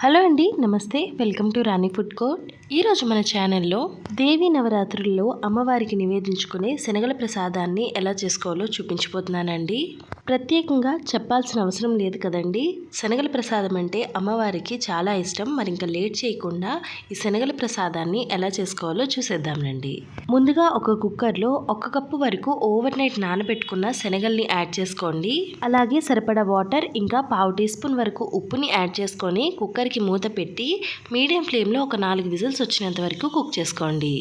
Hello అండి, నమస్తే. Welcome to Rani food court. ఈరోజు మన ఛానల్లో దేవి నవరాత్రుల్లో అమ్మవారికి నివేదించుకునే శనగల ప్రసాదాన్ని ఎలా చేసుకోవాలో చూపించబోతున్నానండి. ప్రత్యేకంగా చెప్పాల్సిన అవసరం లేదు కదండి. శనగల ప్రసాదం అంటే అమ్మవారికి చాలా ఇష్టం. మరి ఇంకా లేట్ చేయకుండా ఈ శనగల ప్రసాదాన్ని ఎలా చేసుకోవాలో చూసేద్దామండి. ముందుగా ఒక కుక్కర్లో 1 కప్పు వరకు ఓవర్ నైట్ నానబెట్టుకున్న శనగల్ని యాడ్ చేసుకోండి. అలాగే సరిపడా వాటర్, ఇంకా 1/2 టీ స్పూన్ వరకు ఉప్పుని యాడ్ చేసుకొని కుక్కర్కి మూత పెట్టి మీడియం ఫ్లేమ్లో ఒక 4 విజిల్స్ వచ్చినంత వరకు కుక్ చేసుకోండి.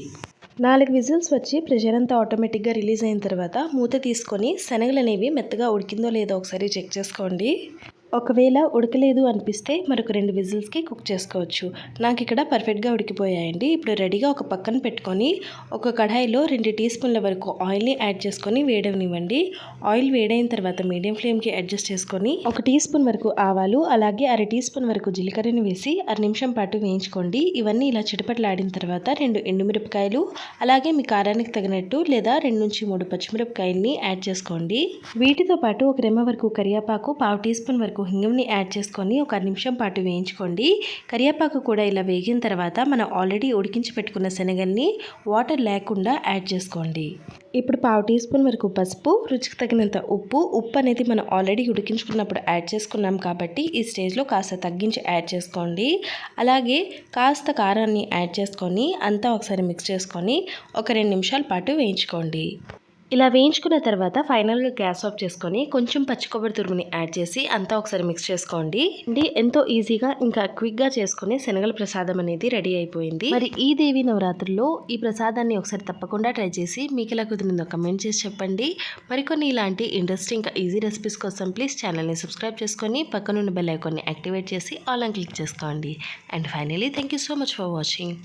4 విజిల్స్ వచ్చి ప్రెషర్ అంతా ఆటోమేటిక్గా రిలీజ్ అయిన తర్వాత మూత తీసుకొని శనగలు అనేవి మెత్తగా ఉడికిందో లేదో ఒకసారి చెక్ చేసుకోండి. ఒకవేళ ఉడకలేదు అనిపిస్తే మరొక 2 విజిల్స్కి కుక్ చేసుకోవచ్చు. నాకు ఇక్కడ పర్ఫెక్ట్గా ఉడికిపోయాయండి. ఇప్పుడు రెడీగా ఒక పక్కన పెట్టుకొని ఒక కడాయిలో 2 టీ స్పూన్ల వరకు ఆయిల్ని యాడ్ చేసుకొని వేడవనివ్వండి. ఆయిల్ వేడైన తర్వాత మీడియం ఫ్లేమ్కి అడ్జస్ట్ చేసుకొని 1 టీ స్పూన్ వరకు ఆవాలు, అలాగే 1/2 టీ స్పూన్ వరకు జీలకర్రని వేసి 1 నిమిషం పాటు వేయించుకోండి. ఇవన్నీ ఇలా చిటపట్లాడిన తర్వాత 2 ఎండుమిరపకాయలు, అలాగే మీ కారానికి తగినట్టు లేదా 2 నుంచి 3 పచ్చిమిరపకాయల్ని యాడ్ చేసుకోండి. వీటితో పాటు 1 రెమ్మ వరకు కరివేపాకు, 1/2 టీ స్పూన్ వరకు హింగంని యాడ్ చేసుకొని ఒక 1 నిమిషం పాటు వేయించుకోండి. కరివేపాకు కూడా ఇలా వేగిన తర్వాత మనం ఆల్రెడీ ఉడికించి పెట్టుకున్న శనగల్ని వాటర్ లేకుండా యాడ్ చేసుకోండి. ఇప్పుడు 1/2 టీ స్పూన్ వరకు పసుపు, రుచికి తగినంత ఉప్పు అనేది మనం ఆల్రెడీ ఉడికించుకున్నప్పుడు యాడ్ చేసుకున్నాం కాబట్టి ఈ స్టేజ్లో కాస్త తగ్గించి యాడ్ చేసుకోండి. అలాగే కాస్త కారాన్ని యాడ్ చేసుకొని అంతా ఒకసారి మిక్స్ చేసుకొని ఒక 2 నిమిషాల పాటు వేయించుకోండి. ఇలా వేయించుకున్న తర్వాత ఫైనల్గా గ్యాస్ ఆఫ్ చేసుకొని కొంచెం పచ్చి కొబ్బరి తురుముని యాడ్ చేసి అంతా ఒకసారి మిక్స్ చేసుకోండి. ఎంతో ఈజీగా ఇంకా క్విక్గా చేసుకునే శనగల ప్రసాదం అనేది రెడీ అయిపోయింది. మరి ఈ దేవి నవరాత్రుల్లో ఈ ప్రసాదాన్ని ఒకసారి తప్పకుండా ట్రై చేసి మీకు ఎలా కుదిరిందో కమెంట్ చేసి చెప్పండి. మరికొన్ని ఇలాంటి ఇంట్రెస్టింగ్ ఈజీ రెసిపీస్ కోసం ప్లీజ్ ఛానల్ని సబ్స్క్రైబ్ చేసుకొని పక్కనున్న బెల్ ఐకాన్ని యాక్టివేట్ చేసి ఆల్ అని క్లిక్ చేసుకోండి. And finally thank you so much for watching.